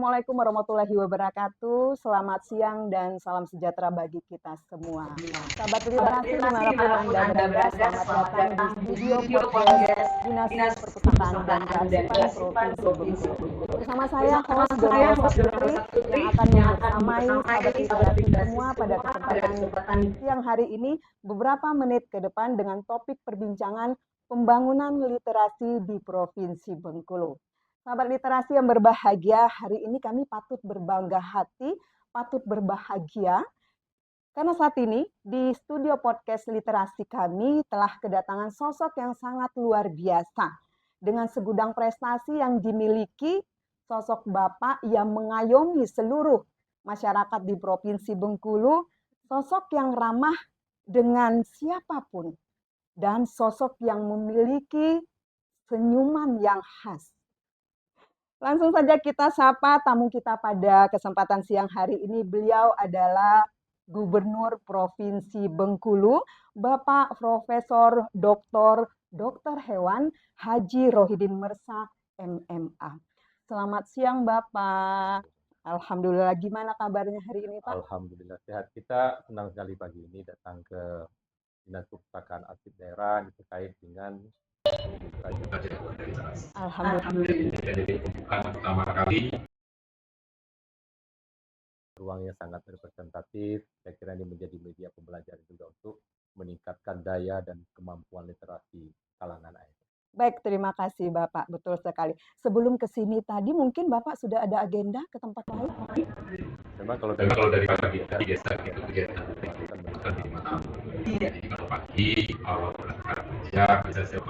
Assalamualaikum warahmatullahi wabarakatuh. Selamat siang dan salam sejahtera bagi kita semua. Sahabat literasi dimanapun Anda berada, selamat datang di studio podcast Dinas Perpustakaan dan Kearsipan Provinsi Bengkulu. Bersama saya, host Dono Saputri, yang akan membersamai sahabat literasi semua pada kesempatan siang hari ini beberapa menit ke depan dengan topik perbincangan pembangunan literasi di Provinsi Bengkulu. Sahabat literasi yang berbahagia, hari ini kami patut berbangga hati, patut berbahagia, karena saat ini di studio podcast literasi kami telah kedatangan sosok yang sangat luar biasa. Dengan segudang prestasi yang dimiliki, sosok Bapak yang mengayomi seluruh masyarakat di Provinsi Bengkulu, sosok yang ramah dengan siapapun, dan sosok yang memiliki senyuman yang khas. Langsung saja kita sapa tamu kita pada kesempatan siang hari ini. Beliau adalah Gubernur Provinsi Bengkulu, Bapak Profesor Dr. Hewan Haji Rohidin Mersa, MMA. Selamat siang Bapak. Alhamdulillah, gimana kabarnya hari ini Pak? Alhamdulillah sehat. Kita senang sekali pagi ini datang ke Dinas Perpustakaan Arsip Daerah terkait dengan Alhamdulillah. Jadi pembukaan pertama kali ruangnya sangat representatif. Saya kira ini menjadi media pembelajaran juga untuk meningkatkan daya dan kemampuan literasi kalangan ASN. Baik, terima kasih Bapak, betul sekali. Sebelum ke sini tadi mungkin Bapak sudah ada agenda ke tempat lain? Memang kalau dari pagi kita biasa itu kegiatan bukan di malam. Jadi kalau pagi awal berangkat kerja bisa siap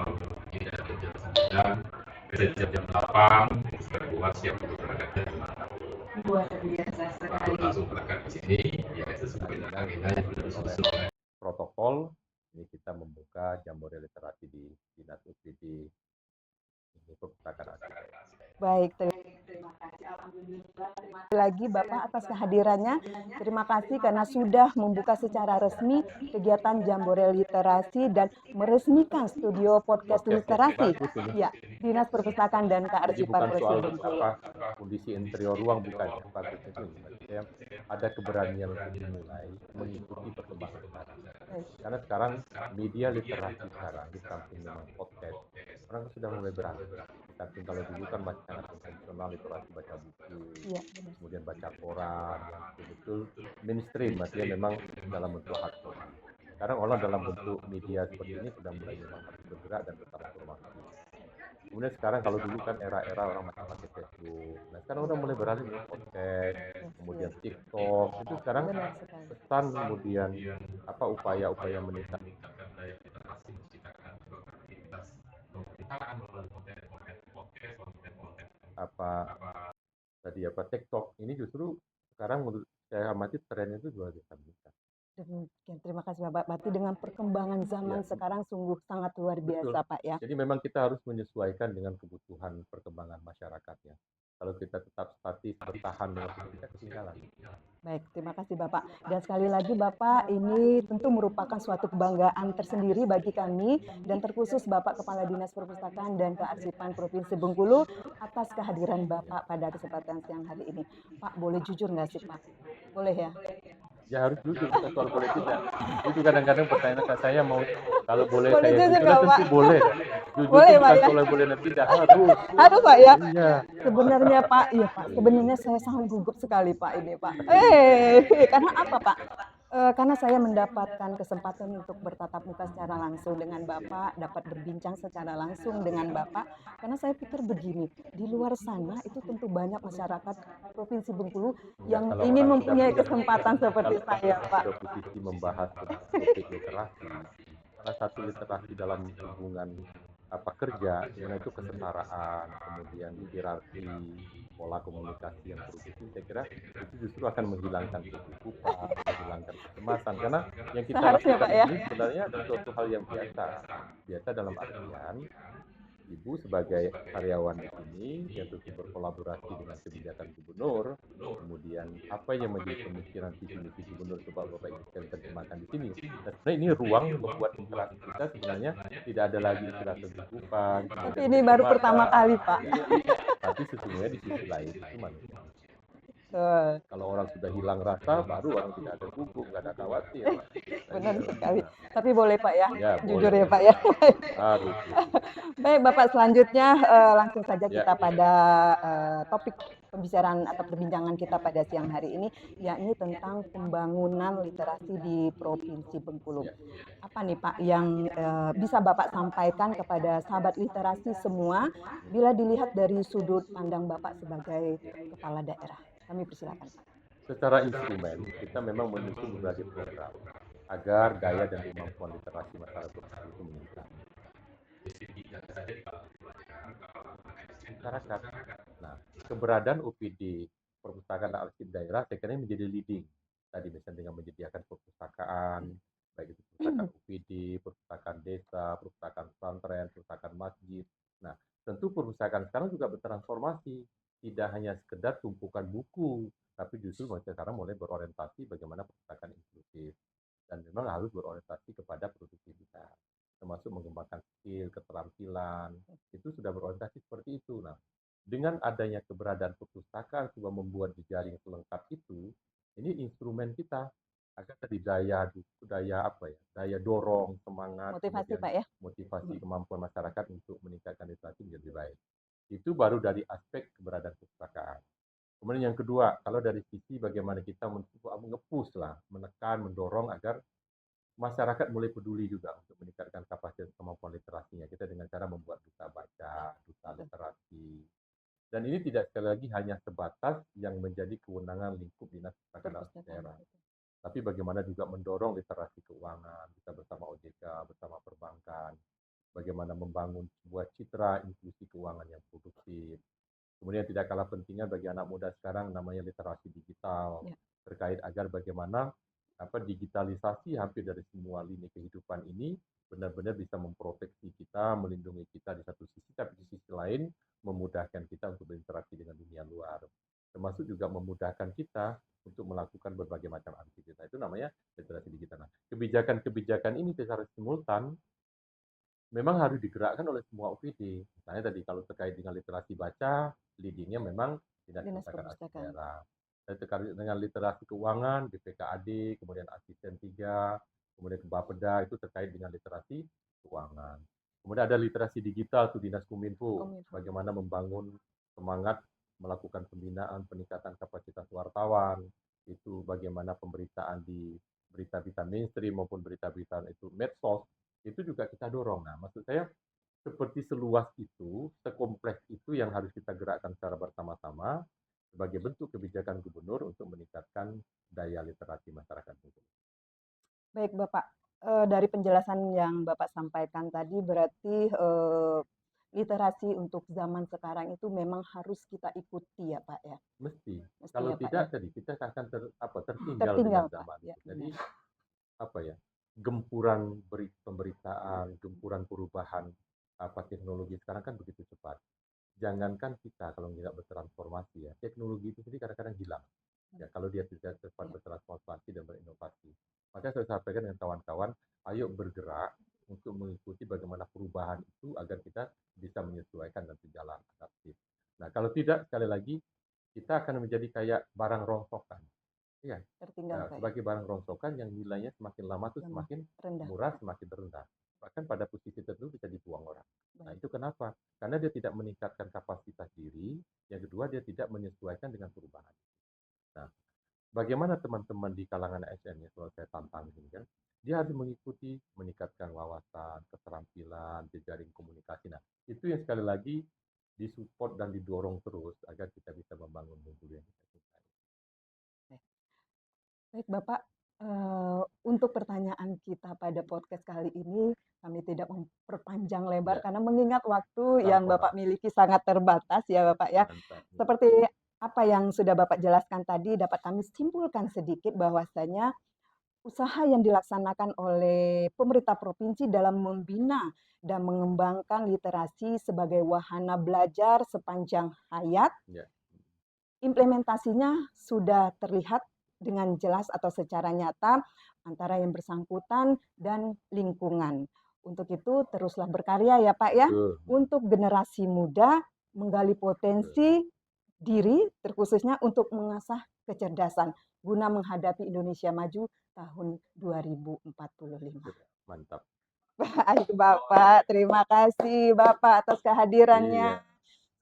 tidak ada jam 9, bisa jam 8, sudah keluar siap untuk berangkat jam 5. Luar biasa sekali. Langsung berangkat ke sini, ya itu sesuai dengan agenda yang sudah disusun oleh protokol. Ini kita membuka jambore literasi di Dinas UPD Perpustakaan Arsip. Baik, terima kasih. Alhamdulillah, terima kasih lagi Bapak atas kehadirannya. Terima kasih karena sudah membuka secara resmi kegiatan Jambore Literasi dan meresmikan studio podcast literasi. Ya, Dinas Perpustakaan dan Kearsipan Provinsi Bengkulu. Kondisi interior ruang bukan bagus itu. Saya ada keberanian untuk mulai mengikuti perkembangan sekarang. Karena sekarang media literasi sekarang di samping memang podcast, orang sudah mulai berani. Tapi kalau dulu kan masih sangat konvensional, literasi baca buku, Ya, kemudian baca koran, yang betul-betul mainstream, artinya memang dalam bentuk hard copy. Sekarang orang dalam bentuk media seperti ini sudah mulai memang bergerak dan bertransformasi. Kemudian sekarang kalau dulu kan era-era orang masih pakai Facebook, nah sekarang udah mulai beralih ke podcast, kemudian TikTok, itu sekarang pesan kemudian apa upaya-upaya meningkatkan daya literasi, menciptakan aktivitas pemberitaan melalui konten-konten podcast, konten-konten TikTok ini justru sekarang menurut saya amati trennya itu luar biasa meningkat. demikian. Terima kasih Bapak. Berarti dengan perkembangan zaman sekarang sungguh sangat luar biasa Pak ya. Jadi memang kita harus menyesuaikan dengan kebutuhan perkembangan masyarakatnya. Kalau kita tetap statis bertahan dengan kita ketinggalan. Baik, terima kasih Bapak. Dan sekali lagi Bapak, ini tentu merupakan suatu kebanggaan tersendiri bagi kami dan terkhusus Bapak Kepala Dinas Perpustakaan dan Kearsipan Provinsi Bengkulu atas kehadiran Bapak pada kesempatan siang hari ini. Pak, boleh jujur nggak sih Pak? Boleh ya? Ya harus jujur, kita soal boleh tidak. Itu kadang-kadang pertanyaan ke saya mau kalau boleh Boleh saya jujur jujur, nggak, tentu Pak? boleh. Jujur Boleh, itu Pak, bukan ya? soal boleh dan tidak, harus. Aduh Pak ya, Iya. sebenarnya Pak, iya Pak, sebenarnya saya sangat gugup sekali Pak ini Pak. Karena apa Pak? Karena saya mendapatkan kesempatan untuk bertatap muka secara langsung dengan Bapak, dapat berbincang secara langsung dengan Bapak, karena saya pikir begini, di luar sana itu tentu banyak masyarakat Provinsi Bengkulu yang Kalau ingin orang mempunyai sudah kesempatan seperti saya Pak. sudah posisi membahas topik literasi, salah satu literasi dalam hubungan kerja, dimana itu kesetaraan, kemudian hierarki, pola komunikasi yang produktif, saya kira itu justru akan menghilangkan kecukupan, menghilangkan kecemasan, karena yang kita Seharusnya, lakukan Pak, ya. ini sebenarnya adalah suatu hal yang biasa dalam artian Ibu sebagai karyawan di sini yang tentu berkolaborasi dengan kebijakan gubernur, kemudian apa yang menjadi pemikiran visi misi gubernur coba Bapak Ibu sekalian terjemahkan di sini. Dan sebenarnya ini ruang membuat interaksi kita sebenarnya tidak ada lagi istilah kecukupan. Tapi ini baru pertama kali Pak. Tapi sesungguhnya di sisi lain itu manusia. Betul. Kalau orang sudah hilang rasa, baru orang tidak ada gugup, nggak ada khawatir. Benar Iya, sekali. nah, Tapi boleh Pak ya, ya jujur boleh. ya Pak ya. Harus jujur. Baik Bapak, selanjutnya langsung saja Ya. kita pada topik pembicaraan atau perbincangan kita pada siang hari ini, yakni tentang pembangunan literasi di Provinsi Bengkulu. Ya. Apa nih Pak yang bisa Bapak sampaikan kepada sahabat literasi semua bila dilihat dari sudut pandang Bapak sebagai kepala daerah? Kami persilakan Pak. Secara instrumen, kita memang menyusun berbagai program agar daya dan kemampuan literasi masyarakat itu meningkat. Masyarakat. Nah, keberadaan UPD perpustakaan dan arsip daerah saya kira menjadi leading. Tadi misalnya dengan menyediakan perpustakaan, baik itu perpustakaan UPD, perpustakaan desa, perpustakaan pesantren, perpustakaan masjid. Nah, tentu perpustakaan sekarang juga bertransformasi, tidak hanya sekedar tumpukan buku, tapi justru sekarang mulai berorientasi bagaimana perpustakaan inklusif dan memang harus berorientasi kepada produktivitas, termasuk mengembangkan skill, keterampilan, itu sudah berorientasi seperti itu. Nah, dengan adanya keberadaan perpustakaan sudah membuat jejaring selengkap itu, ini instrumen kita agar tadi daya dorong, semangat, Motivasi kemudian Pak ya. motivasi kemampuan masyarakat untuk meningkatkan literasi menjadi baik. Itu baru dari aspek keberadaan perpustakaan. Kemudian yang kedua, kalau dari sisi bagaimana kita mengepus lah, menekan, mendorong agar masyarakat mulai peduli juga untuk meningkatkan kapasitas kemampuan literasinya. Kita dengan cara membuat duta baca, duta literasi. Dan ini tidak sekali lagi hanya sebatas yang menjadi kewenangan lingkup dinas perpustakaan daerah. Tapi bagaimana juga mendorong literasi keuangan, kita bersama OJK, bersama perbankan, bagaimana membangun sebuah citra inklusi keuangan yang produktif. Kemudian tidak kalah pentingnya bagi anak muda sekarang namanya literasi digital, terkait agar bagaimana digitalisasi hampir dari semua lini kehidupan ini benar-benar bisa memproteksi kita, melindungi kita di satu sisi, tapi di sisi lain memudahkan kita untuk berinteraksi dengan dunia luar. Termasuk juga memudahkan kita untuk melakukan berbagai macam aktivitas. Itu namanya literasi digital. Nah, kebijakan-kebijakan ini secara simultan memang harus digerakkan oleh semua OPD. Misalnya tadi kalau terkait dengan literasi baca, leadingnya memang Dinas Perpustakaan Daerah. Dan terkait dengan literasi keuangan, BPKAD, kemudian asisten 3, kemudian Bapeda itu terkait dengan literasi keuangan. Kemudian ada literasi digital tuh Dinas Kominfo, bagaimana membangun semangat melakukan pembinaan, peningkatan kapasitas wartawan, itu bagaimana pemberitaan di berita-berita mainstream maupun berita-berita itu medsos, itu juga kita dorong. Nah, maksud saya seperti seluas itu, sekompleks itu yang harus kita gerakkan secara bersama-sama sebagai bentuk kebijakan gubernur untuk meningkatkan daya literasi masyarakat. Baik Bapak, dari penjelasan yang Bapak sampaikan tadi berarti literasi untuk zaman sekarang itu memang harus kita ikuti ya Pak ya? Mesti. Mesti Kalau ya, Pak, tidak ya? tadi kita akan tertinggal Tertinggal dengan Pak. zaman. Ya, Jadi benar. gempuran pemberitaan, gempuran perubahan teknologi sekarang kan begitu cepat. Jangankan kita kalau tidak bertransformasi ya, teknologi itu sendiri kadang-kadang hilang. Ya, kalau dia tidak cepat bertransformasi dan berinovasi. Maka saya sampaikan dengan kawan-kawan, ayo bergerak untuk mengikuti bagaimana perubahan itu agar kita bisa menyesuaikan dan berjalan adaptif. Nah, kalau tidak, sekali lagi, kita akan menjadi kayak barang rongsokan. Iya, Tertinggal Pak ya? sebagai barang rongsokan yang nilainya semakin lama tuh semakin rendah. murah, semakin rendah. Bahkan pada posisi tertentu bisa dibuang orang. Nah, itu kenapa? Karena dia tidak meningkatkan kapasitas diri, yang kedua dia tidak menyesuaikan dengan perubahan. Nah, bagaimana teman-teman di kalangan ASN ya, kalau saya tantang ini kan, dia harus mengikuti, meningkatkan wawasan, keterampilan, jejaring komunikasi. Nah, itu yang sekali lagi disupport dan didorong terus agar kita bisa membangun Bengkulu yang kita cintai. Baik Bapak, untuk pertanyaan kita pada podcast kali ini, kami tidak memperpanjang lebar karena mengingat waktu yang Bapak miliki sangat terbatas ya Bapak ya. Seperti apa yang sudah Bapak jelaskan tadi, dapat kami simpulkan sedikit bahwasanya usaha yang dilaksanakan oleh pemerintah provinsi dalam membina dan mengembangkan literasi sebagai wahana belajar sepanjang hayat, implementasinya sudah terlihat dengan jelas atau secara nyata antara yang bersangkutan dan lingkungan. Untuk itu teruslah berkarya ya Pak ya, untuk generasi muda menggali potensi diri, terkhususnya untuk mengasah kecerdasan guna menghadapi Indonesia Maju tahun 2045. Mantap. Baik Bapak, terima kasih Bapak atas kehadirannya. Iya.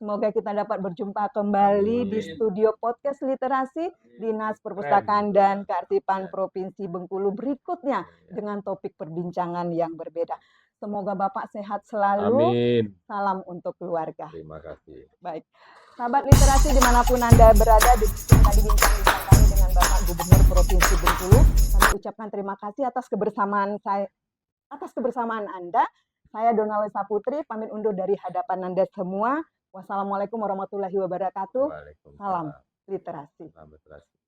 Semoga kita dapat berjumpa kembali di Amin. studio podcast literasi Dinas Perpustakaan dan Kearsipan Provinsi Bengkulu berikutnya dengan topik perbincangan yang berbeda. Semoga Bapak sehat selalu. Amin. Salam untuk keluarga. Terima kasih. Baik, sahabat literasi dimanapun Anda berada, demikian tadi bincang-bincang kami dengan Bapak Gubernur Provinsi Bengkulu. Kami ucapkan terima kasih atas kebersamaan Anda. Saya Donalisa Putri, pamit undur dari hadapan Anda semua. Wassalamualaikum warahmatullahi wabarakatuh. Salam literasi. Salam literasi.